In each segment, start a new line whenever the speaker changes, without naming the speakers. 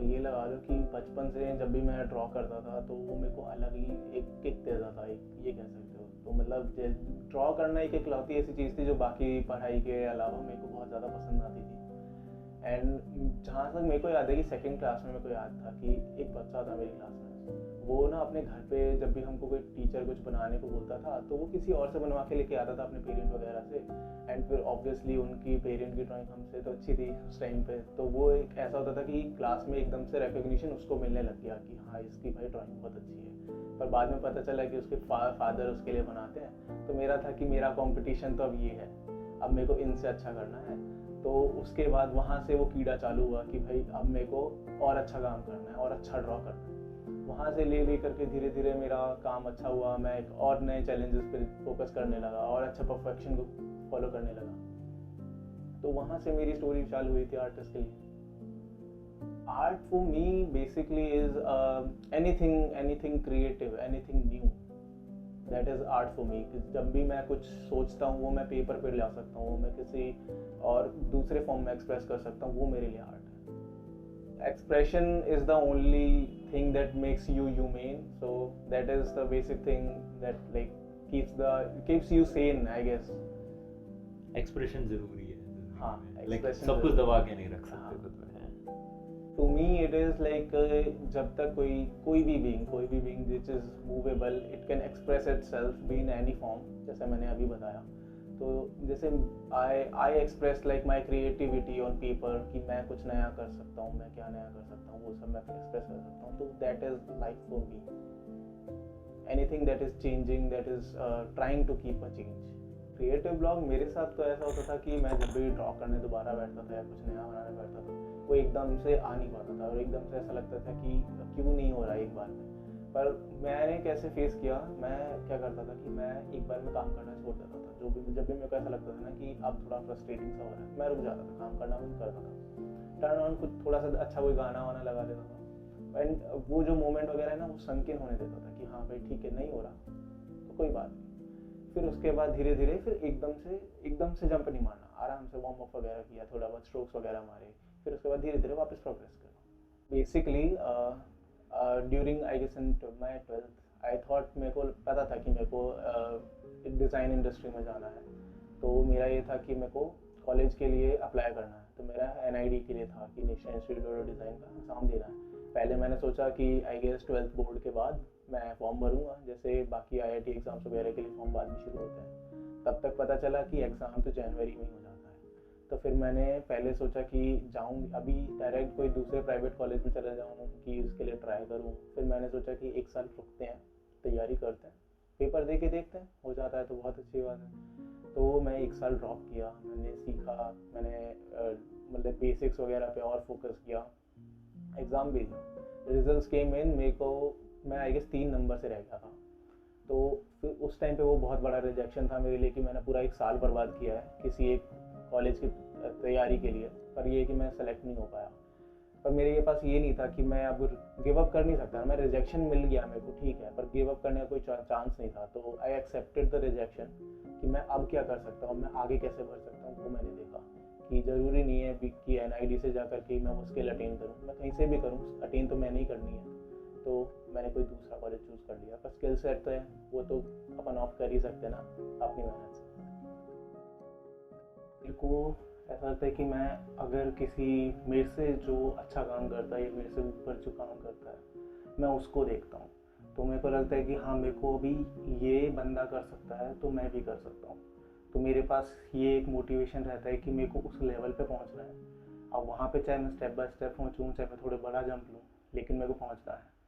ये लगा लो कि बचपन से जब भी मैं ड्रॉ करता था तो वो मेरे को अलग ही एक किक देता था, एक ये कह सकते हो। तो मतलब ड्रॉ करना एक इकलौती ऐसी चीज़ थी जो बाकी पढ़ाई के अलावा मेरे को बहुत ज़्यादा पसंद आती थी। एंड जहाँ तक मेरे को याद है कि सेकंड क्लास में मेरे को याद था कि एक बच्चा था मेरी क्लास में, वो ना अपने घर पे जब भी हमको कोई टीचर कुछ बनाने को बोलता था तो वो किसी और से बनवा के लेके आता था अपने पेरेंट वगैरह से। एंड फिर ऑब्वियसली उनकी पेरेंट की ड्राइंग हमसे तो अच्छी थी उस टाइम पे, तो वो एक ऐसा होता था कि क्लास में एकदम से रिकग्निशन उसको मिलने लग गया कि हाँ इसकी भाई ड्राइंग बहुत अच्छी है। पर बाद में पता चला कि उसके फादर उसके लिए बनाते हैं। तो मेरा था कि मेरा कंपटीशन तो अब ये है, अब मेरे को इनसे अच्छा करना है। तो उसके बाद वहाँ से वो कीड़ा चालू हुआ कि भाई अब मेरे को और अच्छा काम करना है और अच्छा ड्रॉ करना है। वहाँ से ले करके धीरे धीरे मेरा काम अच्छा हुआ, मैं एक और नए चैलेंजेस पे फोकस करने लगा और अच्छा परफेक्शन को फॉलो करने लगा। तो वहाँ से मेरी स्टोरी चालू हुई थी आर्टिस्ट के लिए। Art for me basically is anything creative, anything new, that is art for me. जब भी मैं कुछ सोचता हूँ वो मैं पेपर पे ला सकता हूँ, मैं किसी और दूसरे फॉर्म में एक्सप्रेस कर सकता हूँ, वो मेरे लिए आर्ट है। Expression is the only thing that makes you humane, so that is the basic thing that like keeps you sane, I guess.
Expression जरूरी है।
हाँ,
like
expression
सब कुछ
जरूरी
दबा
है।
के नहीं रख सकते
हाँ।
खुद में।
To me it is like जब तक कोई भी being which is movable, it can express itself be in any form, जैसे मैंने अभी बताया। तो जैसे I express like my creativity on paper कि मैं कुछ नया कर सकता हूँ, मैं क्या नया कर सकता हूँ, वो सब मैं एक्सप्रेस कर सकता हूँ। तो that is life for me. Anything that is changing, that is trying to keep a change. Creative blog मेरे साथ तो ऐसा होता था कि मैं जब भी ड्रॉ करने दोबारा बैठता था या कुछ नया बनाने बैठता था, वो एकदम से आ नहीं पाता था और एकदम से ऐसा लगता था कि क्यों नहीं हो रहा एक बार में। पर मैंने कैसे फेस किया, मैं क्या करता था कि मैं एक बार में काम करना छोड़ देता था। जब भी मेरे को ऐसा लगता था ना कि अब थोड़ा फ्रस्ट्रेटिंग सा हो रहा है, मैं रुक जाता था, काम करना बंद करता था, टर्न ऑन कुछ थोड़ा सा अच्छा कोई गाना वाना लगा देता था। एंड वो जो मोमेंट वगैरह है ना, वो संकीन होने देता था कि हाँ भाई ठीक है, नहीं हो रहा तो कोई बात नहीं। फिर उसके बाद धीरे धीरे फिर एकदम से जंप नहीं मारना, आराम से वार्म अप वगैरह किया, थोड़ा बहुत स्ट्रोक्स वगैरह मारे, फिर उसके बाद धीरे धीरे वापस प्रोग्रेस करो। Basically during I guess in my 12th I thought, मेरे को पता था कि मेरे को डिज़ाइन इंडस्ट्री में जाना है। तो मेरा ये था कि मेरे को कॉलेज के लिए अप्लाई करना है। तो मेरा NID के लिए था कि नेशनल इंस्टीट्यूट ऑफ डिज़ाइन का एग्ज़ाम देना है। पहले मैंने सोचा कि आई गेस 12th बोर्ड के बाद मैं फॉर्म भरूंगा, जैसे बाकी IIT एग्ज़ाम्स वगैरह के लिए फॉर्म बाद में शुरू होते हैं। तब तक पता चला कि एग्ज़ाम तो जनवरी में ही हो जाता है। तो फिर मैंने पहले सोचा कि जाऊँ अभी डायरेक्ट कोई दूसरे प्राइवेट कॉलेज में चला जाऊँ कि उसके लिए ट्राई करूँ। फिर मैंने सोचा कि एक साल रुकते हैं, तैयारी करते हैं, पेपर दे के देखते हैं, हो जाता है तो बहुत अच्छी बात है। तो मैं एक साल ड्रॉप किया, मैंने सीखा, मैंने मतलब बेसिक्स वगैरह पे और फोकस किया, एग्ज़ाम भी दिया, रिजल्ट्स केम इन, मेरे को मैं आई गेस 3 नंबर से रह गया था। तो फिर उस टाइम पे वो बहुत बड़ा रिजेक्शन था मेरे लिए कि मैंने पूरा एक साल बर्बाद किया है किसी एक कॉलेज की तैयारी के लिए। पर ये कि मैं सेलेक्ट नहीं हो पाया। पर मेरे ये पास ये नहीं था कि मैं अब गिव अप कर नहीं सकता, मैं रिजेक्शन मिल गया मेरे को ठीक है, पर गिव अप करने का कोई चांस नहीं था। तो आई एक्सेप्टेड द रिजेक्शन कि मैं अब क्या कर सकता हूँ, मैं आगे कैसे बढ़ सकता हूँ। वो मैंने देखा कि ज़रूरी नहीं है कि NID से जा कर के मैं वो स्किल अटेन करूँ, मैं कहीं से भी करूँ, अटेन तो मैंने ही करनी है। तो मैंने कोई दूसरा कॉलेज चूज़ कर लिया। पर स्किल सेट तो है, वो तो अपन ऑफ कर ही सकते ना अपनी मेहनत से। मेरे को ऐसा लगता है कि मैं अगर किसी मेरे से जो अच्छा काम करता है या मेरे से ऊपर जो काम करता है मैं उसको देखता हूँ, तो मेरे को लगता है कि हाँ मेरे को अभी ये बंदा कर सकता है तो मैं भी कर सकता हूँ। तो मेरे पास ये एक मोटिवेशन रहता है कि मेरे को उस लेवल पे पहुँचना है। अब वहाँ पे चाहे मैं स्टेप बाय स्टेप पहुँचूँ, चाहे मैं थोड़े बड़ा जंप लूँ, लेकिन मेरे को पहुँचना है।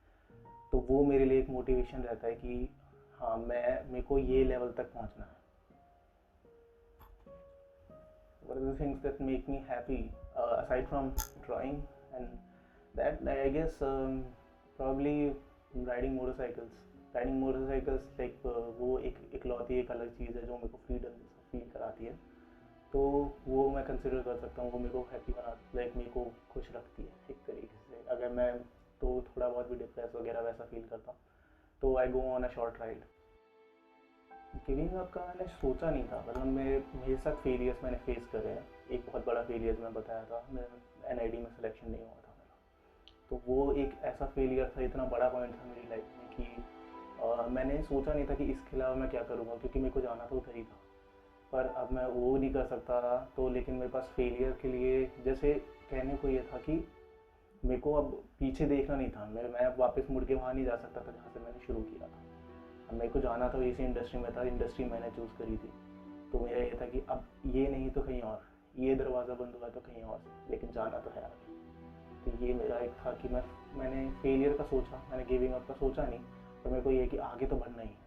तो वो मेरे लिए एक मोटिवेशन रहता है कि हाँ मेरे को ये लेवल तक पहुँचना है। What are the things that make me happy aside from drawing and that I guess probably riding motorcycles. Riding motorcycles like वो एक इकलौती एक अलग चीज़ है जो मेरे को फ्रीडम फील कराती है। तो वो मैं कंसिडर कर सकता हूँ, वो मेरे को हैप्पी बना, लाइक मेरे को खुश रखती है एक तरीके से। अगर मैं तो थोड़ा बहुत भी डिप्रेस वगैरह वैसा फील करता हूँ तो I go on a short ride. Giving up का मैंने सोचा नहीं था, मतलब मेरे साथ फेलियर्स मैंने फेस करे हैं। एक बहुत बड़ा फेलियर मैं बताया था, मैं NID में सिलेक्शन नहीं हुआ था मेरा। तो वो एक ऐसा फेलियर था, इतना बड़ा पॉइंट था मेरी लाइफ में कि मैंने सोचा नहीं था कि इसके अलावा मैं क्या करूँगा, क्योंकि मेरे को जाना तो उधर ही था। पर अब मैं वो नहीं कर सकता था, तो लेकिन मेरे पास फेलियर के लिए जैसे कहने को ये था कि मेरे को अब पीछे देखना नहीं था, मैं अब वापस मुड़ के वहाँ नहीं जा सकता था जहाँ से मैंने शुरू किया था। अब मेरे को जाना था इसी इंडस्ट्री में था, इंडस्ट्री मैंने चूज़ करी थी। तो मेरा ये था कि अब ये नहीं तो कहीं और, ये दरवाज़ा बंद हुआ तो कहीं और, लेकिन जाना तो है आगे। तो ये मेरा एक था कि मैंने फेलियर का सोचा, मैंने गिविंग अप का सोचा नहीं, पर मेरे को ये कि आगे तो बढ़ना ही है।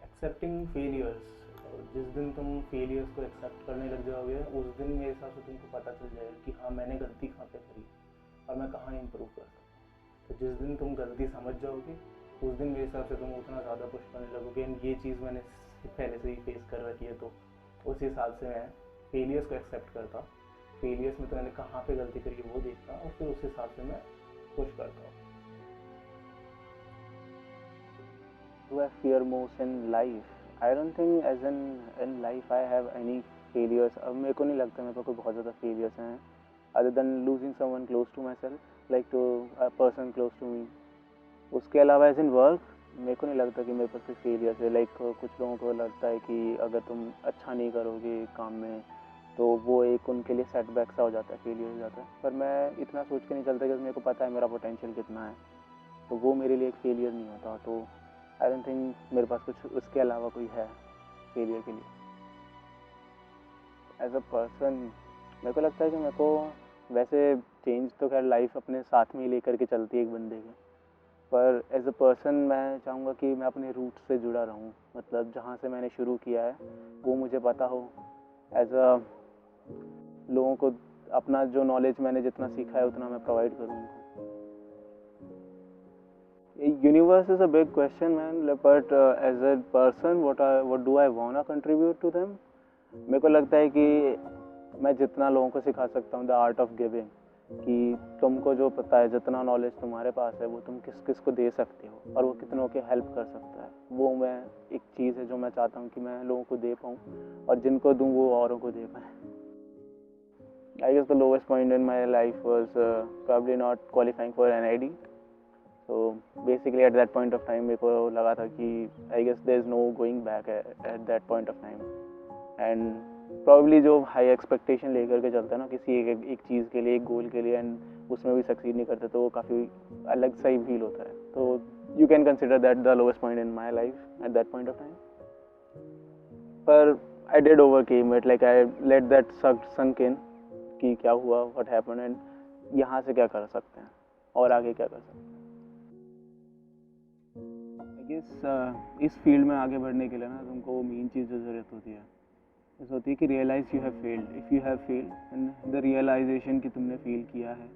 एक्सेप्टिंग फेलियर्स, जिस दिन तुम फेलियर्स को एक्सेप्ट करने लग जाओगे उस दिन मेरे हिसाब से तुमको पता चल जाएगा कि हाँ मैंने गलती कहाँ पे करी और मैं कहाँ इम्प्रूव कर सकता हूँ। तो जिस दिन तुम गलती समझ जाओगे उस दिन मेरे हिसाब से तुम उतना ज़्यादा पुश करने लगोगे। एंड ये चीज़ मैंने पहले से ही फेस कर रखी है, तो उस हिसाब से मैं फेलियर्स को एक्सेप्ट करता, फेलियर्स में तो मैंने कहाँ पे गलती करी है वो देखता और फिर उस हिसाब से मैं पुश करता हूँ। Do I fear most in life? I don't think as in life I have any failures. अब मेरे को नहीं लगता मेरे को कोई बहुत ज़्यादा failures हैं, other than losing someone close to myself, like to a person close to me. उसके अलावा एज इन वर्क मेरे को नहीं लगता कि मेरे पास कोई फेलियर्स है। लाइक कुछ लोगों को लगता है कि अगर तुम अच्छा नहीं करोगे काम में तो वो एक उनके लिए सेटबैक सा हो जाता है, फेलियर हो जाता है। पर मैं इतना सोच के नहीं चलता कि मेरे को पता है मेरा पोटेंशियल कितना है, तो वो मेरे लिए एक फेलियर नहीं होता। तो आई डोंट थिंक मेरे पास कुछ उसके अलावा कोई है फेलियर के लिए। एज अ पर्सन मेरे को लगता है कि मेरे को वैसे चेंज तो खैर लाइफ अपने साथ में ही लेकर के चलती है एक बंदे के, पर एज अ पर्सन मैं चाहूँगा कि मैं अपने रूट से जुड़ा रहूँ। मतलब जहाँ से मैंने शुरू किया है वो मुझे पता हो। एज अ लोगों को अपना जो नॉलेज मैंने जितना सीखा है उतना मैं प्रोवाइड करूँ उनको। Universe is a big question man, but as a person what do I wanna contribute to them? मेरे को लगता है कि मैं जितना लोगों को सिखा सकता हूँ द आर्ट ऑफ गिविंग, कि तुमको जो पता है जितना नॉलेज तुम्हारे पास है वो तुम किस किस को दे सकते हो और वो कितनों के हेल्प कर सकता है, वो मैं एक चीज़ है जो मैं चाहता हूँ कि मैं लोगों को दे पाऊँ और जिनको दूँ वो औरों को दे पाए। I guess the lowest point in my life was probably not qualifying for NID। तो basically at that point of time मेरे को लगा था कि I guess there is no going back at that point of time. And probably जो high expectation लेकर के चलता है ना किसी एक चीज़ के लिए, एक गोल के लिए, एंड उसमें भी सक्सीड नहीं करते तो वो काफ़ी अलग सा ही फील होता है। तो you can consider that the lowest point in my life at that point of time. पर I did overcome it, like I let that suck in कि क्या हुआ, व्हाट हैपेंड, एंड यहाँ से क्या कर सकते हैं और आगे क्या कर सकते हैं। आई गेस इस फील्ड में आगे बढ़ने के लिए ना तुमको मेन चीज़ जो ज़रूरत होती है ऐसा होती है कि realise you have failed. If you have failed and the realisation कि तुमने फेल किया है,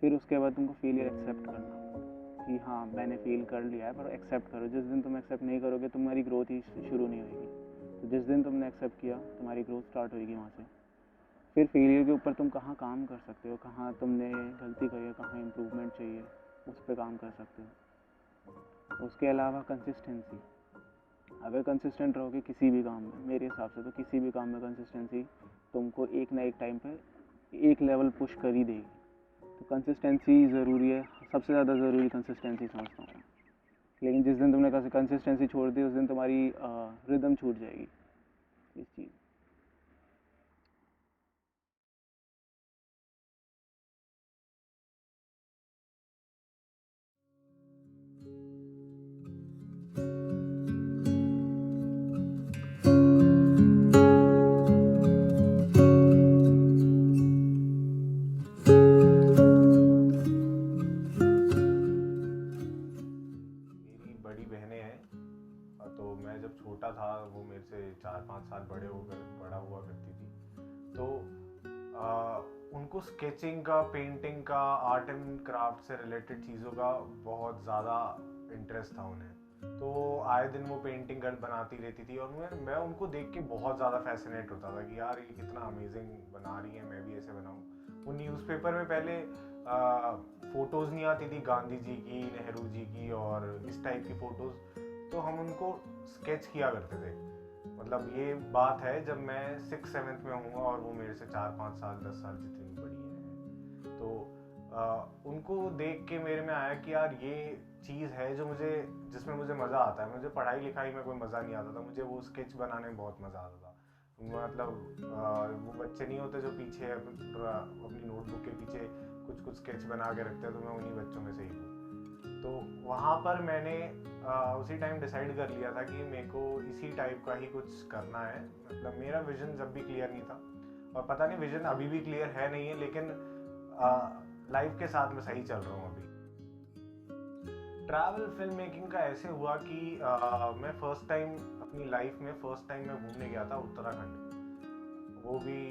फिर उसके बाद तुमको फेलियर एक्सेप्ट करना कि हाँ मैंने फेल कर लिया है, पर एक्सेप्ट करो। जिस दिन तुम एक्सेप्ट नहीं करोगे तुम्हारी ग्रोथ ही शुरू नहीं होगी। तो जिस दिन तुमने एक्सेप्ट किया तुम्हारी ग्रोथ स्टार्ट होगी वहाँ से। फिर फेलियर के ऊपर तुम कहाँ काम कर सकते हो, कहाँ तुमने गलती करी है, कहाँ इम्प्रूवमेंट चाहिए, उस पर काम कर सकते हो। उसके अलावा कंसिस्टेंसी, अगर कंसिस्टेंट रहोगे किसी भी काम में, मेरे हिसाब से तो किसी भी काम में कंसिस्टेंसी तुमको एक ना एक टाइम पे एक लेवल पुश कर ही देगी। तो कंसिस्टेंसी ज़रूरी है, सबसे ज़्यादा ज़रूरी कंसिस्टेंसी समझता हूँ। लेकिन जिस दिन तुमने कंसिस्टेंसी छोड़ दी उस दिन तुम्हारी रिदम छूट जाएगी इस चीज़।
बड़ी बहनें हैं, तो मैं जब छोटा था वो मेरे से 4-5 साल बड़ा हुआ करती थी। तो उनको स्केचिंग का, पेंटिंग का, आर्ट एंड क्राफ्ट से रिलेटेड चीज़ों का बहुत ज़्यादा इंटरेस्ट था उन्हें। तो आए दिन वो पेंटिंग बनाती रहती थी और मैं उनको देख के बहुत ज़्यादा फैसिनेट होता था कि यार ये कितना अमेजिंग बना रही है, मैं भी ऐसे बनाऊँ। वो न्यूज़पेपर में पहले फ़ोटोज़ नहीं आती थी गांधी जी की, नेहरू जी की और इस टाइप की फ़ोटोज़, तो हम उनको स्केच किया करते थे। मतलब ये बात है जब मैं 6th-7th में हूँ और वो मेरे से 4-5 साल 10 साल जितनी बड़ी है। तो उनको देख के मेरे में आया कि यार ये चीज़ है जो जिसमें मुझे मज़ा आता है। मुझे पढ़ाई लिखाई में कोई मज़ा नहीं आता था, मुझे वो स्केच बनाने में बहुत मज़ा आता था। मतलब वो बच्चे नहीं होते जो पीछे अपनी नोटबुक के पीछे कुछ कुछ स्केच बना के रखते हैं, तो मैं उन्हीं बच्चों में से ही हूँ। तो वहाँ पर मैंने उसी टाइम डिसाइड कर लिया था कि मेरे को इसी टाइप का ही कुछ करना है। मतलब मेरा विजन जब भी क्लियर नहीं था, और पता नहीं विजन अभी भी क्लियर है नहीं है, लेकिन लाइफ के साथ में सही चल रहा हूँ अभी। ट्रैवल फिल्म मेकिंग का ऐसे हुआ कि मैं अपनी लाइफ में फर्स्ट टाइम मैं घूमने गया था उत्तराखंड। वो भी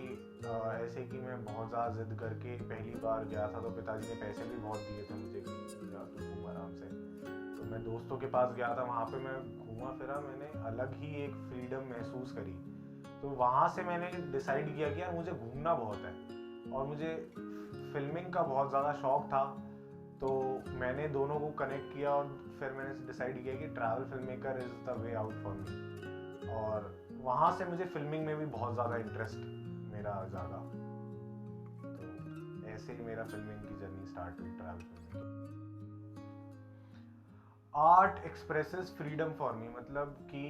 ऐसे कि मैं बहुत ज़्यादा जिद करके पहली बार गया था, तो पिताजी ने पैसे भी बहुत दिए थे मुझे कि या तो घूम आराम से। तो मैं दोस्तों के पास गया था, वहाँ पे मैं घूमा फिरा, मैंने अलग ही एक फ्रीडम महसूस करी। तो वहाँ से मैंने डिसाइड किया कि यार मुझे घूमना बहुत है और मुझे फिल्मिंग का बहुत ज़्यादा शौक था। तो मैंने दोनों को कनेक्ट किया और फिर मैंने डिसाइड किया कि travel film maker is the way out for me. और वहाँ से मुझे फिल्मिंग में भी बहुत ज़्यादा इंटरेस्ट मेरा जागा। तो ऐसे ही मेरा फिल्मिंग की जर्नी स्टार्ट हुई travel filming. Art expresses freedom for me, मतलब कि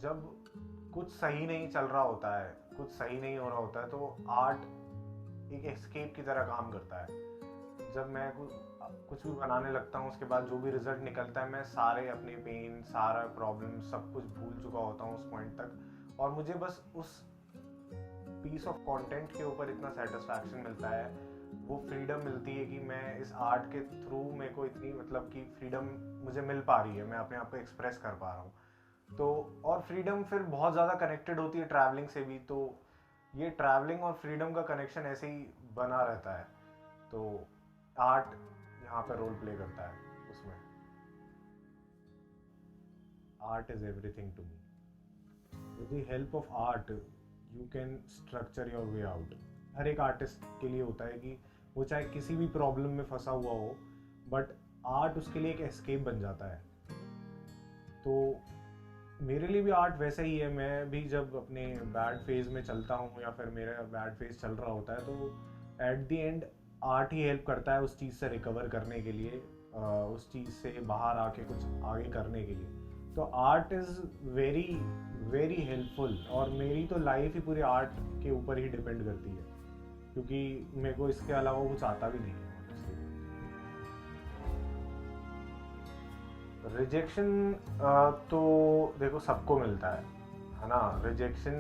जब कुछ सही नहीं चल रहा होता है, कुछ सही नहीं हो रहा होता है, तो आर्ट एक एस्केप की तरह काम करता है। जब मैं कुछ भी बनाने लगता हूँ, उसके बाद जो भी रिजल्ट निकलता है, मैं सारे अपने पेन, सारा प्रॉब्लम, सब कुछ भूल चुका होता हूँ उस पॉइंट तक, और मुझे बस उस पीस ऑफ कंटेंट के ऊपर इतना सेटिस्फैक्शन मिलता है, वो फ्रीडम मिलती है कि मैं इस आर्ट के थ्रू मेरे को इतनी मतलब कि फ्रीडम मुझे मिल पा रही है, मैं अपने आप को एक्सप्रेस कर पा रहा हूँ। तो और फ्रीडम फिर बहुत ज़्यादा कनेक्टेड होती है ट्रैवलिंग से भी। तो ये ट्रैवलिंग और फ्रीडम का कनेक्शन ऐसे ही बना रहता है। तो आर्ट यहाँ पर रोल प्ले करता है उसमें। Art is everything to me. With the help of art you can structure your way out. हर एक आर्टिस्ट के लिए होता है कि वो चाहे किसी भी प्रॉब्लम में फंसा हुआ हो, बट आर्ट उसके लिए एक एस्केप बन जाता है। तो मेरे लिए भी आर्ट वैसा ही है। मैं भी जब अपने बैड फेज में चलता हूँ या फिर मेरा बैड फेज चल रहा होता है, तो at the end art he help करता है उस चीज़ से रिकवर करने के लिए, उस चीज़ से बाहर आके कुछ आगे करने के लिए। तो art is very very helpful, और मेरी तो लाइफ ही पूरी आर्ट के ऊपर ही डिपेंड करती है, क्योंकि मेरे को इसके अलावा कुछ आता भी नहीं है। रिजेक्शन तो देखो सबको मिलता है ना। रिजेक्शन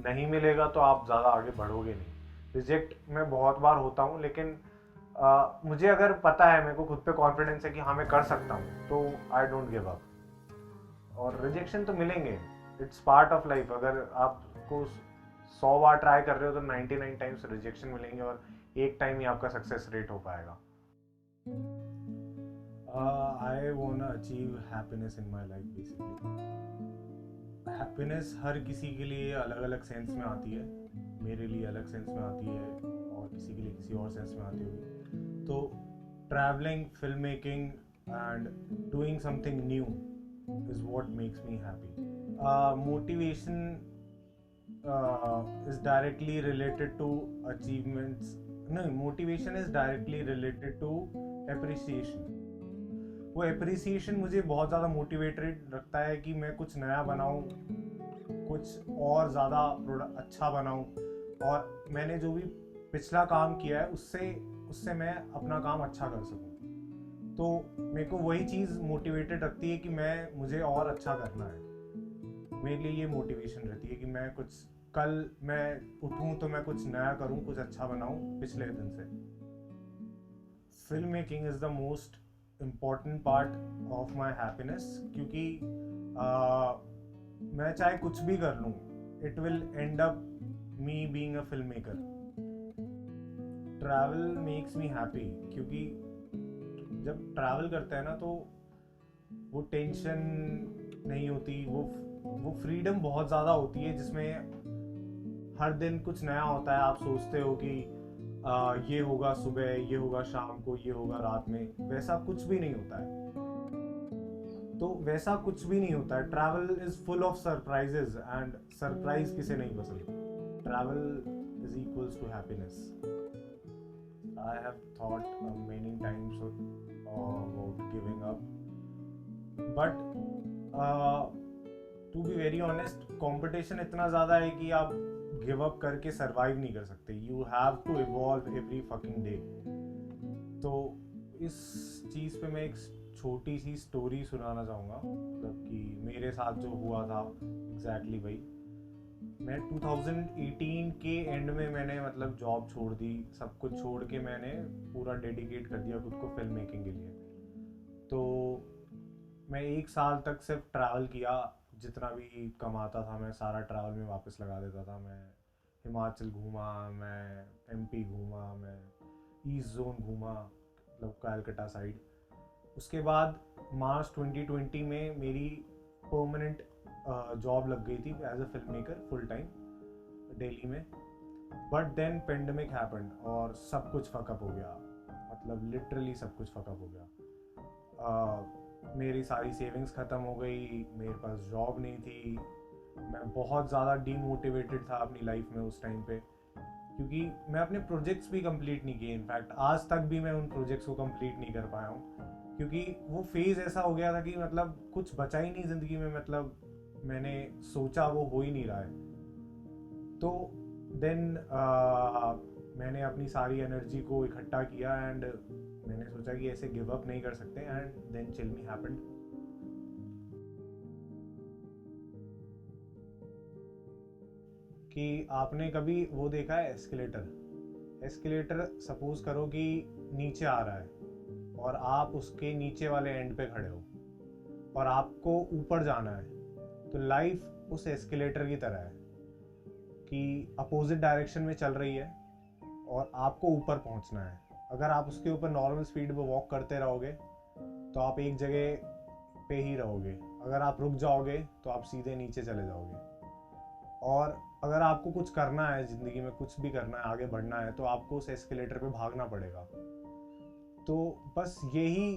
नहीं मिलेगा तो आप ज़्यादा आगे बढ़ोगे नहीं। रिजेक्ट मैं बहुत बार होता हूँ, लेकिन मुझे अगर पता है, मेरे को खुद पे कॉन्फिडेंस है कि हाँ मैं कर सकता हूँ, तो आई डोंट गिव अप। और रिजेक्शन तो मिलेंगे, इट्स पार्ट ऑफ लाइफ। अगर आपको 100 बार ट्राई कर रहे हो तो 99 टाइम्स रिजेक्शन मिलेंगे, और एक टाइम ही आपका सक्सेस रेट हो पाएगा। I wanna achieve happiness in my life basically. Happiness हर किसी के लिए अलग अलग सेंस में आती है। मेरे लिए अलग सेंस में आती है, और किसी के लिए किसी और सेंस में आती होगी। तो travelling, film making and doing something new is what makes me happy. Motivation is directly related to achievements. No, motivation is directly related to appreciation. वो appreciation मुझे बहुत ज़्यादा मोटिवेटेड रखता है कि मैं कुछ नया बनाऊँ, कुछ और ज़्यादा अच्छा बनाऊँ, और मैंने जो भी पिछला काम किया है उससे मैं अपना काम अच्छा कर सकूँ। तो मेरे को वही चीज़ मोटिवेटेड रखती है कि मुझे और अच्छा करना है। मेरे लिए ये मोटिवेशन रहती है कि मैं कल मैं उठूँ तो मैं कुछ नया करूँ, कुछ अच्छा बनाऊँ पिछले दिन से। Film making is the most important part of my happiness, क्योंकि मैं चाहे कुछ भी कर लूँ, it will and up me being a film maker. Travel makes me happy, क्योंकि जब ट्रैवल करते हैं ना, तो वो टेंशन नहीं होती, वो फ्रीडम बहुत ज़्यादा होती है, जिसमें हर दिन कुछ नया होता है। आप सोचते हो कि ये होगा सुबह, ये होगा शाम को, ये होगा रात में। वैसा कुछ भी नहीं होता है। तो वैसा कुछ भी नहीं होता है। Travel is full of surprises, and surprise किसे नहीं पसंद। Travel is equals to happiness. I have thought many times about giving up, but to be very honest, competition इतना ज़्यादा है कि आप गिव अप करके सर्वाइव नहीं कर सकते. You have to evolve every fucking day. तो इस चीज़ पे मैं एक छोटी सी स्टोरी सुनाना चाहूँगा, मतलब कि मेरे साथ जो हुआ था एग्जैक्टली वही. मैं 2018 के एंड में मैंने मतलब जॉब छोड़ दी, सब कुछ छोड़ के मैंने पूरा डेडिकेट कर दिया खुद को फिल्म मेकिंग के लिए. तो मैं 1 साल तक सिर्फ ट्रैवल किया, जितना भी कमाता था मैं सारा ट्रैवल में वापस लगा देता था. मैं हिमाचल घूमा, मैं एमपी घूमा, मैं ईस्ट जोन घूमा, मतलब कलकत्ता साइड. उसके बाद मार्च 2020 में मेरी परमानेंट जॉब लग गई थी as a film maker full time Delhi में. बट देन पेंडेमिक हैपेंड और सब कुछ फकअप हो गया, मतलब लिटरली सब कुछ फकअप हो गया. मेरी सारी सेविंग्स ख़त्म हो गई, मेरे पास जॉब नहीं थी, मैं बहुत ज़्यादा डीमोटिवेटेड था अपनी लाइफ में उस टाइम पे, क्योंकि मैं अपने प्रोजेक्ट्स भी कंप्लीट नहीं किए. इनफैक्ट आज तक भी मैं उन प्रोजेक्ट्स को कंप्लीट नहीं कर पाया हूँ, क्योंकि वो फेज़ ऐसा हो गया था कि मतलब कुछ बचा ही नहीं ज़िंदगी में. मतलब मैंने सोचा वो हो ही नहीं रहा है. तो देन मैंने अपनी सारी एनर्जी को इकट्ठा किया एंड मैंने सोचा कि ऐसे गिव अप नहीं कर सकते. And then chill me happened. कि आपने कभी वो देखा है एस्केलेटर सपोज करो कि नीचे आ रहा है और आप उसके नीचे वाले एंड पे खड़े हो और आपको ऊपर जाना है. तो लाइफ उस एस्केलेटर की तरह है कि अपोजिट डायरेक्शन में चल रही है और आपको ऊपर पहुंचना है. अगर आप उसके ऊपर नॉर्मल स्पीड पे वॉक करते रहोगे तो आप एक जगह पे ही रहोगे. अगर आप रुक जाओगे तो आप सीधे नीचे चले जाओगे. और अगर आपको कुछ करना है ज़िंदगी में, कुछ भी करना है, आगे बढ़ना है, तो आपको उस एस्केलेटर पे भागना पड़ेगा. तो बस यही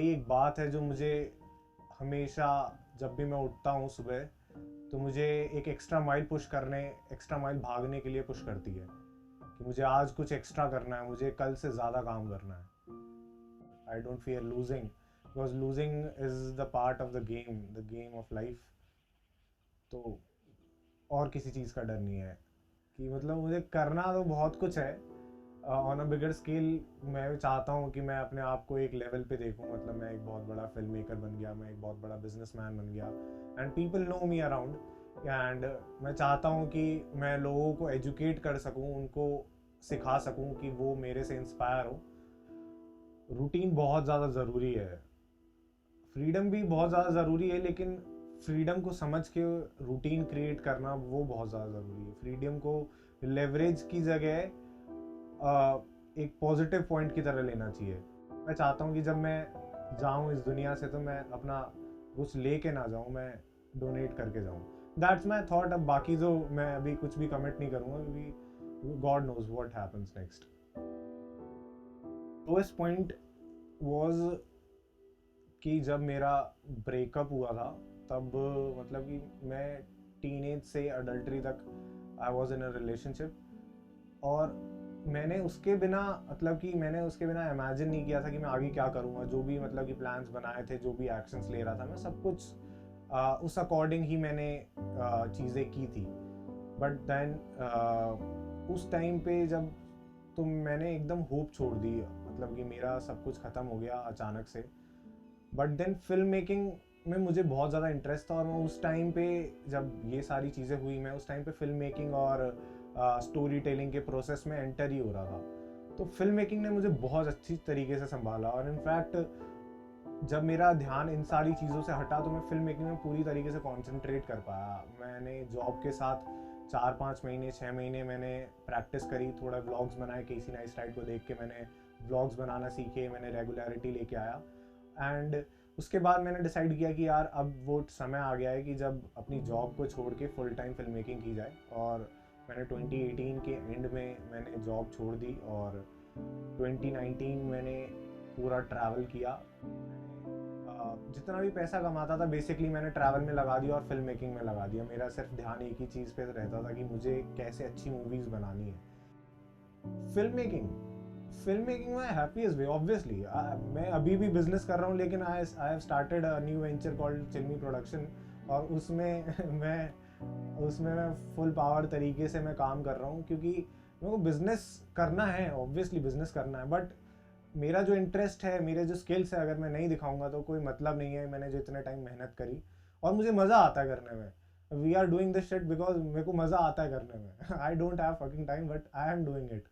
एक बात है जो मुझे हमेशा जब भी मैं उठता हूँ सुबह तो मुझे एक एक्स्ट्रा माइल भागने के लिए पुश करती है कि मुझे आज कुछ एक्स्ट्रा करना है, मुझे कल से ज़्यादा काम करना है. I don't fear losing, because losing is the part of the game of life. तो और किसी चीज़ का डर नहीं है कि मतलब मुझे करना तो बहुत कुछ है. ऑन अ बिगर स्केल मैं चाहता हूँ कि मैं अपने आप को एक लेवल पे देखूँ. मतलब मैं एक बहुत बड़ा फिल्म मेकर बन गया, मैं एक बहुत बड़ा बिजनेसमैन बन गया and people know me around. And मैं चाहता हूँ कि मैं लोगों को एजुकेट कर सकूँ, उनको सिखा सकूँ कि वो मेरे से इंस्पायर हो. रूटीन बहुत ज़्यादा ज़रूरी है, फ्रीडम भी बहुत ज़्यादा ज़रूरी है, लेकिन फ्रीडम को समझ के रूटीन क्रिएट करना वो बहुत ज़्यादा ज़रूरी है. फ्रीडम को लेवरेज की जगह एक पॉजिटिव पॉइंट की तरह लेना चाहिए. मैं चाहता हूँ कि जब मैं जाऊँ इस दुनिया से तो मैं अपना कुछ लेके ना जाऊँ, मैं डोनेट करके जाऊँ. That's my thought. अब बाकी जो मैं अभी कुछ भी कमिट नहीं करूँगा क्योंकि God knows what happens next. Lowest point was कि जब मेरा ब्रेकअप हुआ था तब मतलब कि मैं टीनेज से अडल्टरी तक I was in a relationship. और मैंने उसके बिना इमेजिन नहीं किया था कि मैं आगे क्या करूँगा. जो भी मतलब कि प्लान्स बनाए थे, जो भी एक्शंस ले रहा था, मैं सब कुछ उस अकॉर्डिंग ही मैंने चीज़ें की थी. बट देन उस टाइम पे जब तो मैंने एकदम होप छोड़ दी, मतलब कि मेरा सब कुछ ख़त्म हो गया अचानक से. बट देन फिल्म मेकिंग में मुझे बहुत ज़्यादा इंटरेस्ट था और मैं उस टाइम पे जब ये सारी चीज़ें हुई, मैं उस टाइम पे फिल्म मेकिंग और स्टोरी टेलिंग के प्रोसेस में एंटर ही हो रहा था. तो फिल्म मेकिंग ने मुझे बहुत अच्छी तरीके से संभाला और इनफैक्ट जब मेरा ध्यान इन सारी चीज़ों से हटा तो मैं फिल्म मेकिंग में पूरी तरीके से कॉन्सेंट्रेट कर पाया. मैंने जॉब के साथ 4-5 महीने 6 महीने मैंने प्रैक्टिस करी, थोड़ा व्लॉग्स बनाए. केसी नाइस्टाइट को देख के मैंने व्लॉग्स बनाना सीखे, मैंने रेगुलरिटी लेके आया. एंड उसके बाद मैंने डिसाइड किया कि यार अब वो समय आ गया है कि जब अपनी जॉब को छोड़ के फुल टाइम फिल्म मेकिंग की जाए. और मैंने 2018 के एंड में मैंने जॉब छोड़ दी और 2019 मैंने पूरा ट्रैवल किया. जितना भी पैसा कमाता था बेसिकली मैंने ट्रैवल में लगा दिया और फिल्म मेकिंग में लगा दिया. मेरा सिर्फ ध्यान एक ही चीज़ पे रहता था कि मुझे कैसे अच्छी मूवीज़ बनानी है, film making my happiest way obviously. मैं अभी भी बिजनेस कर रहा हूँ, लेकिन I have started a new venture called Chilmi production, और उसमें मैं फुल पावर तरीके से मैं काम कर रहा हूँ, क्योंकि मेरे को बिजनेस करना है, ऑब्वियसली बिजनेस करना है, बट मेरा जो इंटरेस्ट है, मेरे जो स्किल्स है, अगर मैं नहीं दिखाऊंगा तो कोई मतलब नहीं है मैंने जो इतने टाइम मेहनत करी। और मुझे मज़ा आता है करने में। We are doing this shit because मेरे को मज़ा आता है करने में। I don't have fucking time, but I am doing it.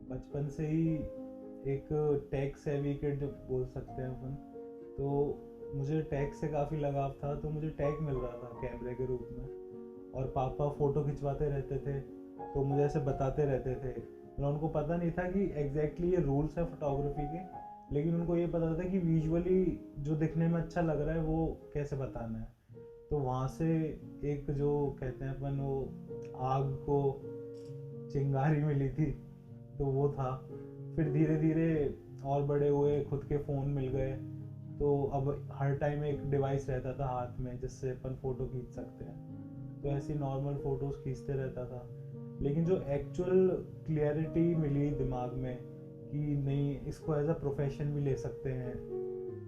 बचपन से ही एक टेक सेवी किड जो बोल सकते हैं अपन, तो मुझे टेक से काफ़ी लगाव था, तो मुझे टेक मिल रहा था कैमरे के रूप में। और पापा फ़ोटो खिंचवाते रहते थे, तो मुझे ऐसे बताते रहते थे। मतलब उनको पता नहीं था कि एग्जैक्टली ये रूल्स है फोटोग्राफी के, लेकिन उनको ये पता था कि विजुअली जो दिखने में अच्छा लग रहा है वो कैसे बताना है। तो वहाँ से एक जो कहते हैं अपन, वो आग को चिंगारी मिली थी, तो वो था। फिर धीरे धीरे और बड़े हुए, खुद के फ़ोन मिल गए, तो अब हर टाइम एक डिवाइस रहता था हाथ में जिससे अपन फ़ोटो खींच सकते हैं। तो ऐसी नॉर्मल फ़ोटोज़ खींचते रहता था। लेकिन जो एक्चुअल क्लियरिटी मिली दिमाग में कि नहीं, इसको एज अ प्रोफेशन भी ले सकते हैं,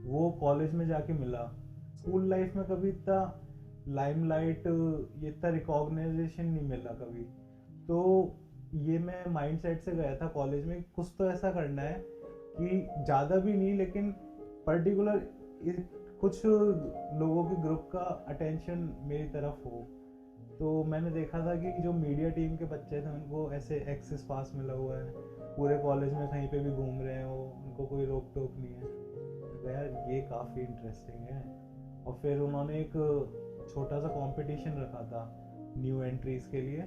वो कॉलेज में जाके मिला। स्कूल लाइफ में कभी इतना लाइमलाइट, ये इतना रिकॉग्नाइजेशन नहीं मिला कभी। तो ये मैं माइंडसेट से गया था कॉलेज में, कुछ तो ऐसा करना है कि ज़्यादा भी नहीं, लेकिन पर्टिकुलर कुछ लोगों के ग्रुप का अटेंशन मेरी तरफ हो। तो मैंने देखा था कि जो मीडिया टीम के बच्चे थे उनको ऐसे एक्सेस पास मिला हुआ है, पूरे कॉलेज में कहीं पे भी घूम रहे हो, उनको कोई रोक टोक नहीं है। तो यार ये काफ़ी इंटरेस्टिंग है। और फिर उन्होंने एक छोटा सा कंपटीशन रखा था न्यू एंट्रीज के लिए,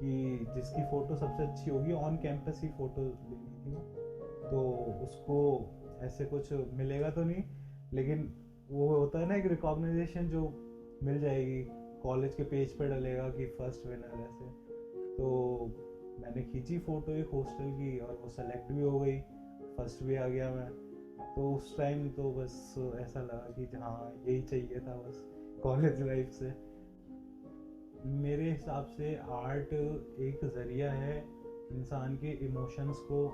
कि जिसकी फ़ोटो सबसे अच्छी होगी, ऑन कैंपस ही फ़ोटो लेनी थी, तो उसको ऐसे कुछ मिलेगा तो नहीं, लेकिन वो होता है ना एक रिकॉग्नाइजेशन जो मिल जाएगी, कॉलेज के पेज पे डलेगा कि फर्स्ट विनर ऐसे। तो मैंने खींची फ़ोटो एक हॉस्टल की, और वो सेलेक्ट भी हो गई, फर्स्ट भी आ गया मैं। तो उस टाइम तो बस ऐसा लगा कि हाँ, यही चाहिए था बस कॉलेज लाइफ से। मेरे हिसाब से आर्ट एक ज़रिया है इंसान के इमोशंस को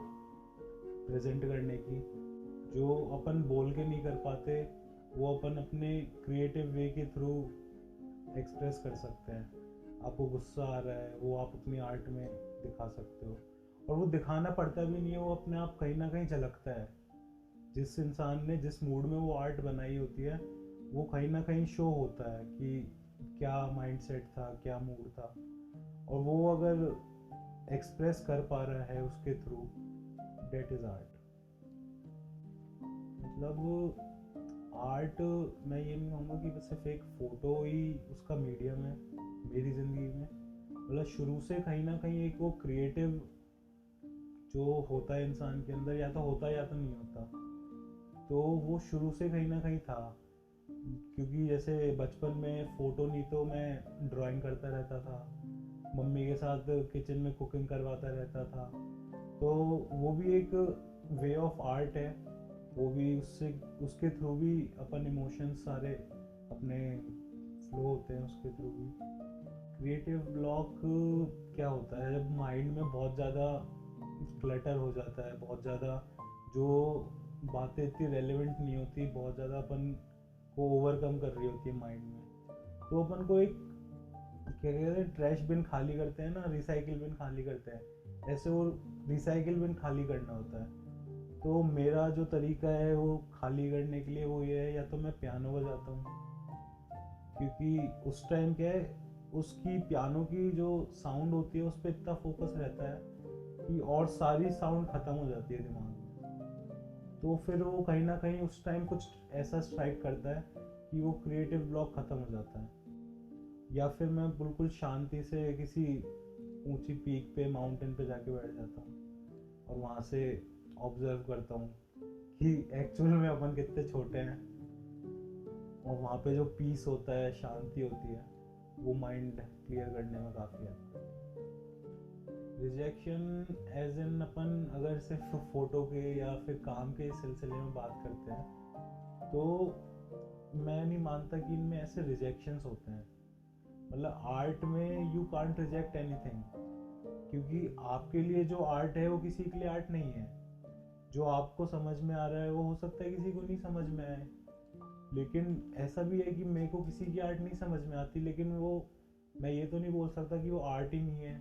प्रेजेंट करने की, जो अपन बोल के नहीं कर पाते, वो अपन अपने क्रिएटिव वे के थ्रू एक्सप्रेस कर सकते हैं। आपको गुस्सा आ रहा है, वो आप अपनी आर्ट में दिखा सकते हो, और वो दिखाना पड़ता भी नहीं है, वो अपने आप कहीं ना कहीं झलकता है। जिस इंसान ने जिस मूड में वो आर्ट बनाई होती है, वो कहीं ना कहीं शो होता है कि क्या माइंडसेट था, क्या मूड था, और वो अगर एक्सप्रेस कर पा रहा है उसके थ्रू, डेट इज आर्ट। मतलब आर्ट, मैं ये नहीं कहूँगा कि बस सिर्फ एक फ़ोटो ही उसका मीडियम है मेरी ज़िंदगी में। मतलब शुरू से कहीं ना कहीं एक वो क्रिएटिव जो होता है इंसान के अंदर, या तो होता है या तो नहीं होता, तो वो शुरू से कहीं ना कहीं था। क्योंकि जैसे बचपन में फ़ोटो नहीं तो मैं ड्राइंग करता रहता था, मम्मी के साथ किचन में कुकिंग करवाता रहता था, तो वो भी एक वे ऑफ आर्ट है। वो भी उससे, उसके थ्रू भी अपन इमोशंस सारे अपने फ्लो होते हैं उसके थ्रू भी। क्रिएटिव ब्लॉक क्या होता है, जब माइंड में बहुत ज़्यादा क्लटर हो जाता है, बहुत ज़्यादा जो बातें इतनी रेलेवेंट नहीं होती, बहुत ज़्यादा अपन को ओवरकम कर रही होती है माइंड में, तो अपन को एक क्या कहते हैं, ट्रैश बिन खाली करते हैं ना, रिसाइकिल बिन खाली करते हैं, ऐसे वो रिसाइकिल बिन खाली करना होता है। तो मेरा जो तरीका है वो खाली करने के लिए वो ये है, या तो मैं पियानो बजाता हूँ, क्योंकि उस टाइम क्या है, उसकी पियानो की जो साउंड होती है उस पर इतना फोकस रहता है कि और सारी साउंड ख़त्म हो जाती है दिमाग में। तो फिर वो कहीं ना कहीं उस टाइम कुछ ऐसा स्ट्राइक करता है कि वो क्रिएटिव ब्लॉक ख़त्म हो जाता है। या फिर मैं बिल्कुल शांति से किसी ऊंची पीक पे, माउंटेन पे जाके बैठ जाता हूँ, और वहाँ से ऑब्जर्व करता हूँ कि एक्चुअल में अपन कितने छोटे हैं। और वहाँ पे जो पीस होता है, शांति होती है, वो माइंड क्लियर करने में काफ़ी हेल्प करता है। रिजेक्शन एज इन अपन अगर सिर्फ फोटो के या फिर काम के सिलसिले में बात करते हैं तो मैं नहीं मानता कि इनमें ऐसे रिजेक्शंस होते हैं। मतलब आर्ट में यू कांट रिजेक्ट एनीथिंग, क्योंकि आपके लिए जो आर्ट है वो किसी के लिए आर्ट नहीं है। जो आपको समझ में आ रहा है वो हो सकता है किसी को नहीं समझ में आए, लेकिन ऐसा भी है कि मेरे को किसी की आर्ट नहीं समझ में आती, लेकिन वो मैं ये तो नहीं बोल सकता कि वो आर्ट ही नहीं है।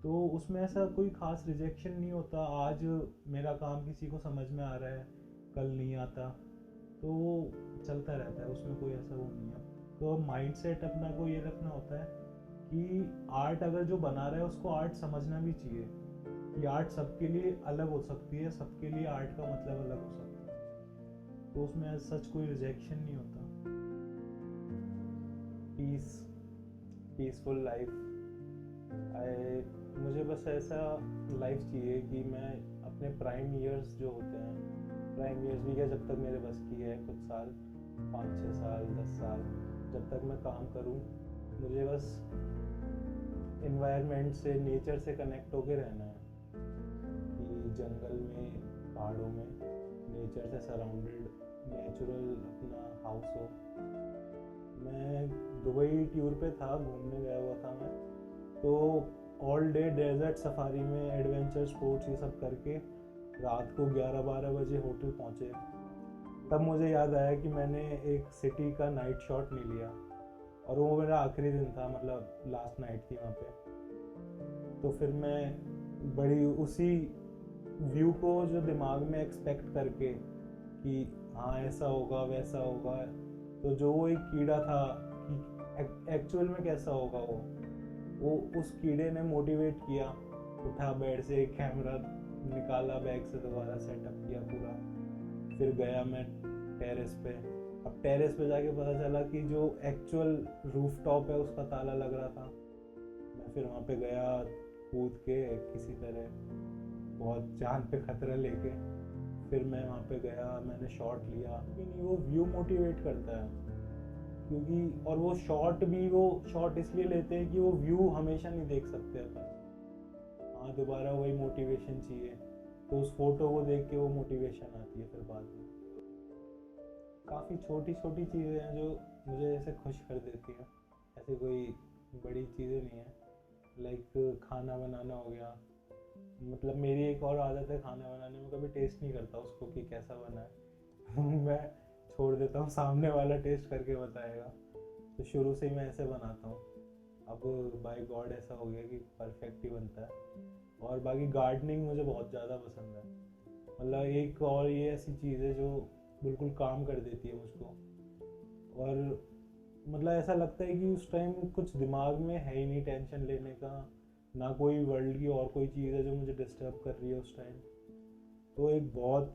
तो उसमें ऐसा कोई खास रिजेक्शन नहीं होता। आज मेरा काम किसी को समझ में आ रहा है, कल नहीं आता, तो वो चलता रहता है, उसमें कोई ऐसा वो नहीं है। तो माइंडसेट अपना को ये रखना होता है कि आर्ट अगर जो बना रहा है उसको आर्ट समझना भी चाहिए कि आर्ट सबके लिए अलग हो सकती है, सबके लिए आर्ट का मतलब अलग हो सकता है। तो उसमें सच कोई रिजेक्शन नहीं होता। पीसफुल लाइफ, मुझे बस ऐसा लाइफ चाहिए कि मैं अपने प्राइम ईयर्स जो होते हैं, प्राइम ईयर्स भी क्या, जब तक मेरे बस की है, कुछ साल, 5-6 साल 10 साल, जब तक मैं काम करूं, मुझे बस इन्वायरमेंट से, नेचर से कनेक्ट होके रहना है। कि जंगल में, पहाड़ों में, नेचर से सराउंडेड, नेचुरल अपना हाउस हो। मैं दुबई टूर पे था, घूमने गया हुआ था मैं, तो ऑल डे डेजर्ट सफारी में एडवेंचर स्पोर्ट्स ये सब करके रात को 11-12 बजे होटल पहुंचे। तब मुझे याद आया कि मैंने एक सिटी का नाइट शॉट नहीं लिया, और वो मेरा आखिरी दिन था, मतलब लास्ट नाइट थी वहाँ पे। तो फिर मैं बड़ी उसी व्यू को जो दिमाग में एक्सपेक्ट करके कि हाँ ऐसा होगा वैसा होगा, तो जो वो एक कीड़ा था कि एक्चुअल में कैसा होगा वो उस कीड़े ने मोटिवेट किया। उठा बेड से, एक कैमरा निकाला बैग से, दोबारा सेटअप किया पूरा। फिर गया मैं टेरेस पे। अब टेरेस पे जाके पता चला कि जो एक्चुअल रूफ टॉप है उसका ताला लग रहा था। मैं फिर वहाँ पे गया, कूद के किसी तरह, बहुत जान पे खतरा लेके, फिर मैं वहाँ पे गया, मैंने शॉट लिया। लेकिन वो व्यू मोटिवेट करता है, क्योंकि और वो शॉट इसलिए लेते हैं कि वो व्यू हमेशा नहीं देख सकते अपन। हाँ, दोबारा वही मोटिवेशन चाहिए, तो उस फोटो को देख के वो मोटिवेशन आती है फिर बाद में। काफ़ी छोटी छोटी चीज़ें हैं जो मुझे ऐसे खुश कर देती हैं, ऐसे कोई बड़ी चीज़ें नहीं है। लाइक खाना बनाना हो गया, मतलब मेरी एक और आदत है, खाना बनाने में कभी टेस्ट नहीं करता उसको कि कैसा बना है मैं छोड़ देता हूँ, सामने वाला टेस्ट करके बताएगा। तो शुरू से ही मैं ऐसे बनाता हूँ। अब बाय गॉड ऐसा हो गया कि परफेक्ट ही बनता है। और बाकी गार्डनिंग मुझे बहुत ज़्यादा पसंद है। मतलब एक और ये ऐसी चीज़ है जो बिल्कुल काम कर देती है मुझको। और मतलब ऐसा लगता है कि उस टाइम कुछ दिमाग में है ही नहीं टेंशन लेने का, ना कोई वर्ल्ड की और कोई चीज़ है जो मुझे डिस्टर्ब कर रही है उस टाइम। तो एक बहुत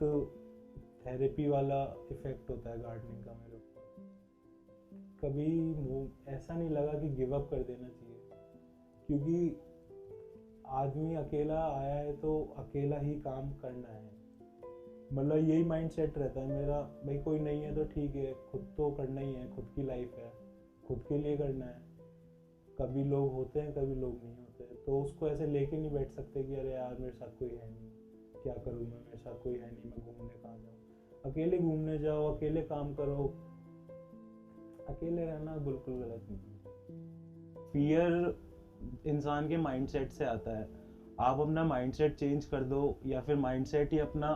थेरेपी वाला इफेक्ट होता है गार्डनिंग का मेरे ऊपर। कभी ऐसा नहीं लगा कि गिव अप कर देना चाहिए, क्योंकि आदमी अकेला आया है तो अकेला ही काम करना है। मतलब यही माइंड सेट रहता है मेरा, भाई कोई नहीं है तो ठीक है, खुद तो करना ही है, खुद की लाइफ है, खुद के लिए करना है। कभी लोग होते हैं, कभी लोग नहीं होते, तो उसको ऐसे लेके नहीं बैठ सकते कि अरे यार मेरे साथ कोई है नहीं, क्या करूँ मैं, मेरे साथ कोई है नहीं, मैं घूमने कहाँ जाऊँ। अकेले घूमने जाओ, अकेले काम करो। अकेले रहना बिल्कुल गलत नहीं है।
फियर इंसान के माइंडसेट से आता है। आप अपना माइंडसेट चेंज कर दो या फिर माइंडसेट ही अपना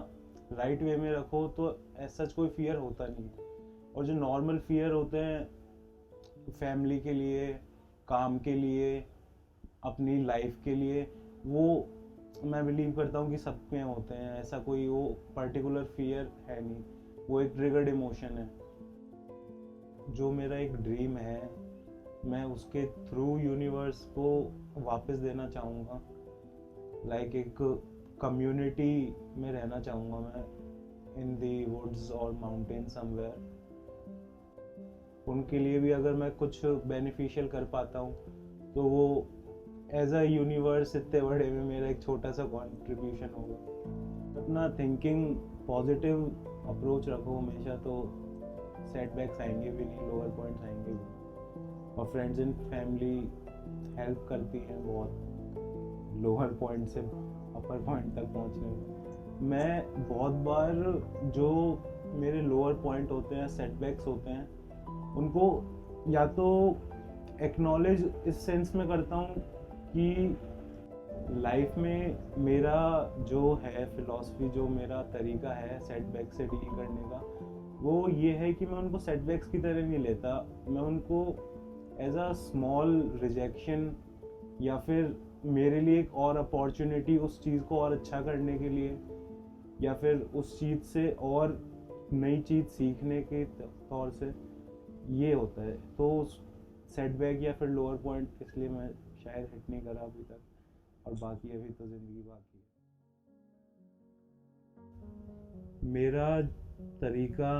राइट वे में रखो तो ऐसा कोई फियर होता नहीं है। और जो नॉर्मल फियर होते हैं फैमिली के लिए, काम के लिए, अपनी लाइफ के लिए, वो मैं बिलीव करता हूँ कि सब में होते हैं। ऐसा कोई वो पर्टिकुलर फियर है नहीं, वो एक ट्रिगर्ड इमोशन है। जो मेरा एक ड्रीम है, मैं उसके थ्रू यूनिवर्स को वापस देना चाहूँगा। लाइक एक कम्युनिटी में रहना चाहूँगा मैं, इन दी वुड्स और माउंटेन समवेयर। उनके लिए भी अगर मैं कुछ बेनिफिशियल कर पाता हूँ तो वो एज अ यूनिवर्स इतने बड़े में मेरा एक छोटा सा कंट्रीब्यूशन होगा। अपना थिंकिंग पॉजिटिव अप्रोच रखो हमेशा, तो
सेटबैक्स आएंगे भी नहीं, लोअर पॉइंट्स आएंगे भी नहीं। और फ्रेंड्स एंड फैमिली हेल्प करती हैं बहुत लोअर पॉइंट से अपर पॉइंट तक पहुंचने में। मैं बहुत बार जो मेरे लोअर पॉइंट होते हैं, सेटबैक्स होते हैं, उनको या तो एक्नॉलेज इस सेंस में करता हूँ कि लाइफ में मेरा जो है फिलॉसफी, जो मेरा तरीका है सेटबैक से डील करने का, वो ये है कि मैं उनको सेटबैक्स की तरह नहीं लेता। मैं उनको एज अ स्मॉल रिजेक्शन या फिर मेरे लिए एक और अपॉर्चुनिटी उस चीज़ को और अच्छा करने के लिए, या फिर उस चीज़ से और नई चीज़ सीखने के तौर से ये होता है। तो सेटबैक या फिर लोअर पॉइंट इसलिए मैं शायद हिट नहीं करा अभी तक, और बाकी अभी तो ज़िंदगी बाकी है। मेरा तरीका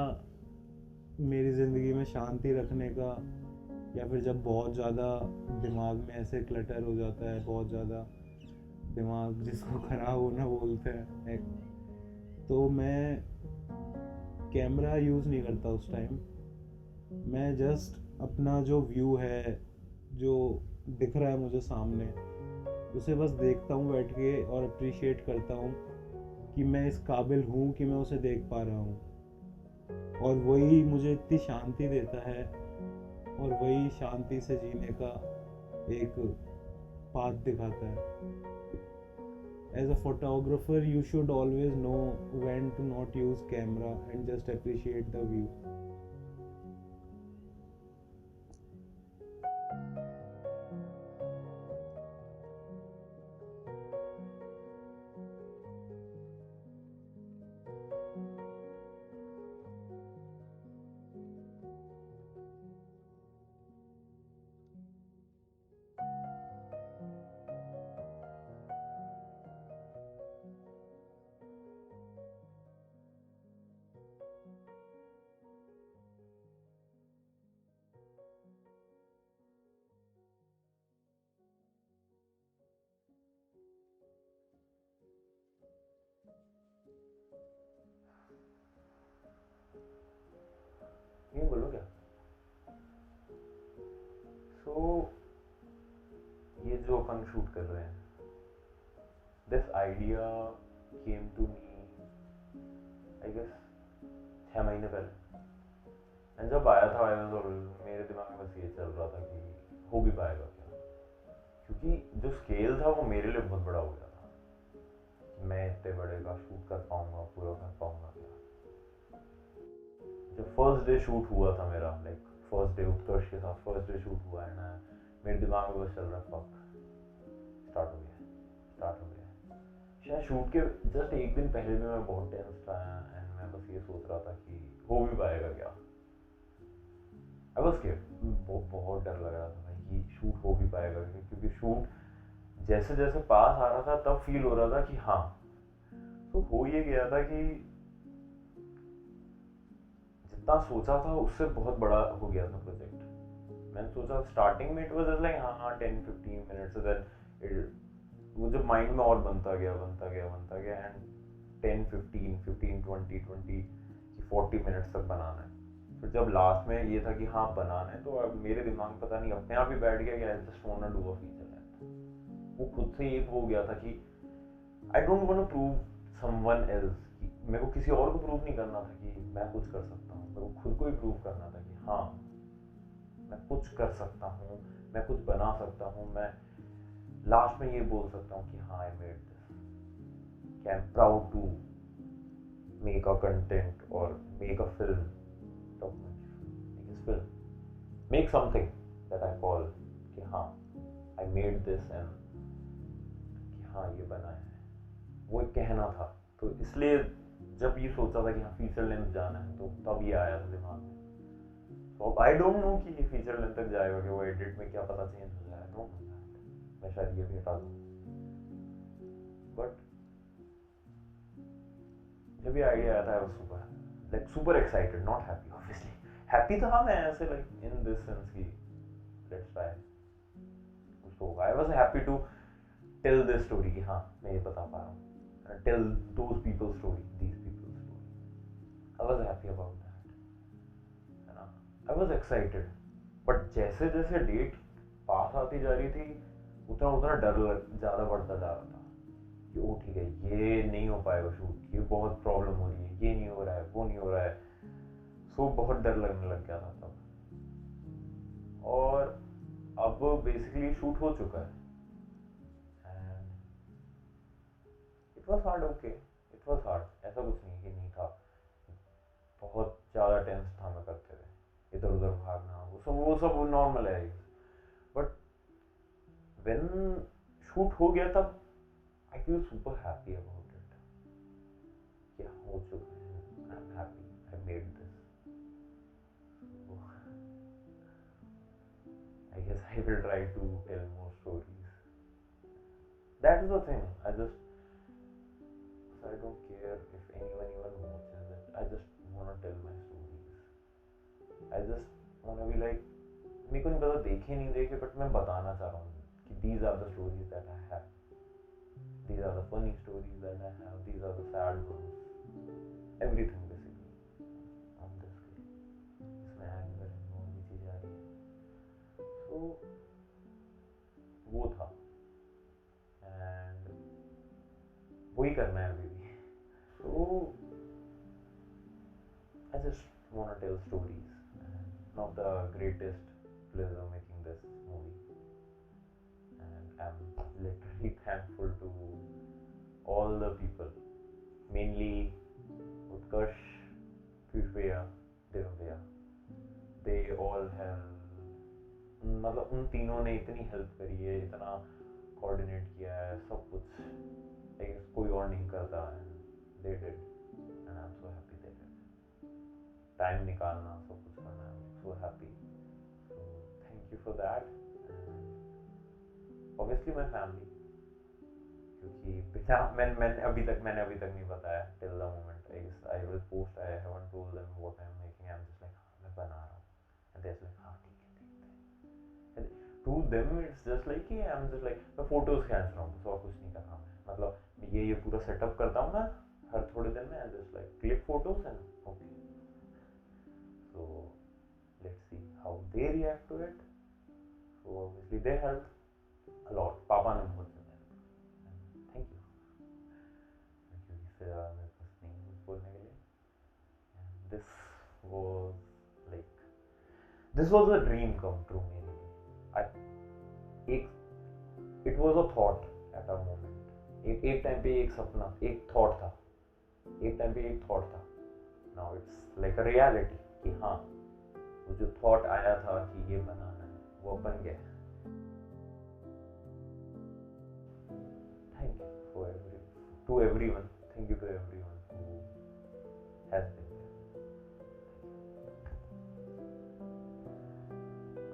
मेरी ज़िंदगी में शांति रखने का, या फिर जब बहुत ज़्यादा दिमाग में ऐसे क्लटर हो जाता है, बहुत ज़्यादा दिमाग जिसको खराब होना बोलते हैं, तो मैं कैमरा यूज़ नहीं करता उस टाइम। मैं जस्ट अपना जो व्यू है, जो दिख रहा है मुझे सामने, उसे बस देखता हूँ बैठ के और अप्रिशिएट करता हूँ कि मैं इस काबिल हूँ कि मैं उसे देख पा रहा हूँ। और वही मुझे इतनी शांति देता है, और वही शांति से जीने का एक पाथ दिखाता है। As a photographer, you should always know when to not use camera and just appreciate the view.
यूँ बोलो क्या? ये जो अपन शूट कर रहे हैं, this idea came to me I guess 6 महीने पहले। एंड जब आया था मेरे दिमाग में बस ये चल रहा था कि हो भी पाएगा क्या, क्योंकि जो स्केल था वो मेरे लिए बहुत बड़ा हो गया था। मैं इतने बड़े का शूट कर पाऊंगा, पूरा कर पाऊंगा क्या? जब फर्स्ट डे शूट हुआ था मेरा, लाइक फर्स्ट डे उत्कर्ष के साथ फर्स्ट डे शूट हुआ है ना, मेरे दिमाग में बस चल रहा फक स्टार्ट हो गया। शायद शूट के जस्ट एक दिन पहले भी मैं बहुत टेंस था, एंड मैं बस ये सोच रहा था कि हो भी पाएगा क्या। आई वाज स्केयर्ड, बहुत डर लग रहा था कि शूट हो भी पाएगा, क्योंकि शूट जैसे जैसे पास आ रहा था तब फील हो रहा था कि हाँ। तो हो ये गया था कि जितना सोचा था उससे बहुत बड़ा हो गया था प्रोजेक्ट। मैंने सोचा स्टार्टिंग में इट वाज जस्ट लाइक हाँ 10-15 मिनट्स, देन वो जब माइंड में और बनता गया एंड 10-15-20 40 मिनट्स तक बनाना है। फिर जब लास्ट में ये था कि हाँ बनाना है, तो अब मेरे दिमाग में पता नहीं अपने आप ही बैठ गया कि I just want to do a feature length. वो खुद से एक हो गया था कि I don't want to prove someone else, मेरे को किसी और को प्रूव नहीं करना था कि मैं कुछ कर सकता हूँ। मेरे को खुद को ही प्रूव करना था कि हाँ मैं कुछ कर सकता हूँ, मैं कुछ बना सकता हूँ, मैं लास्ट में ये बोल सकता हूँ कि हाँ I made this, I am proud to make a content और make a film, make something that I call कि हाँ आई मेड दिस, एंड कि हाँ ये बना है, वो एक कहना था। तो इसलिए जब ये सोचा था कि हाँ फीचर लेंथ जाना है, तो तब ये आया था दिमाग में। तो अब आई डोंट नो कि ये फीचर लेंथ तक जाएगा कि वो एडिट में क्या पता चेंज हो जाए, डोंट नो दैट, मैं शायद ये भी हटा दूँ। बट जब ये आइडिया आया था I was super excited, not happy obviously. Happy था मैं ऐसे लाइक इन दिस सेंस कि लेट्स ट्राई कुछ तो होगा। I was happy to tell this story कि हाँ मैं ये बता पा रहा हूँ, tell those people's story, these people's story. I was happy about that.
I was excited, but जैसे जैसे डेट पास आती जा रही थी उतना उतना डर ज़्यादा बढ़ता जा रहा था कि ओ ठीक है ये नहीं हो पाएगा शूट, ये बहुत प्रॉब्लम हो रही है, ये नहीं हो रहा है, वो नहीं हो रहा है। सो बहुत डर लगने लग गया था तब। और अब बेसिकली शूट हो चुका है and it was hard. Okay, it was hard, ऐसा कुछ नहीं कि नहीं था, बहुत ज़्यादा टेंस था मैं करते हुए, इधर उधर भागना, वो सब नॉर्मल है। बट व्हेन शूट हो गया तब I feel super happy about it. क्या हो चुका है, I am happy, I made this. I guess I will try to tell more stories. That is the thing. I don't care if anyone even watches it. I just wanna tell my stories. I just wanna be like, मेरे को नहीं पता देखे नहीं देखे, but मैं बताना चाह रहा हूँ कि these are the stories that I have. These are the funny stories that I have. These are the sad ones. Everything basically on this scale. इसमें anger and और भी चीजें आ रही हैं. So वो था एंड वही करना है अभी भी. So I just want to tell stories and not the greatest pleasure making this movie, and I'm literally thankful to all the people, mainly Utkarsh, Piyush Bhaiya, Devam Bhaiya. They all have, मतलब उन तीनों ने इतनी help करी है, इतना coordinate किया है, सब कुछ आई गेस कोई और नहीं करता and they did and I am so happy they did. Time निकालना, सब कुछ करना, I am so happy. So thank you for that and obviously my family, क्योंकि बिना मैंने अभी तक नहीं बताया till the moment. I guess I will post, I haven't told them what I am making. I am just like मैं बना रहा हूँ एंड दे आर लाइक हां ठीक है देखते हैं. To them it's just like कि I'm just like मैं फोटोज खींच रहा हूँ बस, और कुछ नहीं कर रहा मैं. मतलब ये पूरा सेटअप करता हूँ मैं हर थोड़े दिन में, and just like click photos and okay. So let's see how they react to it. So obviously they helped a lot. पापा ने बहुत ज़्यादा help, and thank you. क्योंकि मेरे पास नहीं है कुछ बोलने के लिए. And this was a dream come true मेरे लिए. It was a thought at a moment. एक टाइम पे एक सपना, एक थॉट था. Now it's like a reality कि हाँ वो जो थॉट आया था कि ये बनाना है वो बन गया. Thank you to everyone. Thank you to everyone who has been there.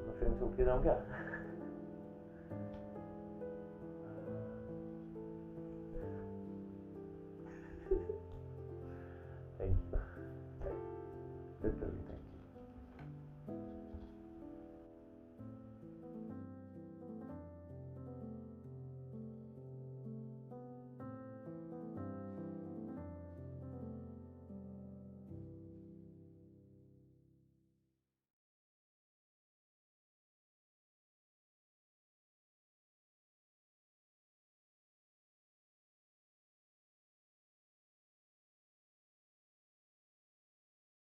मैं फिल्म से उठ के जाऊँ क्या?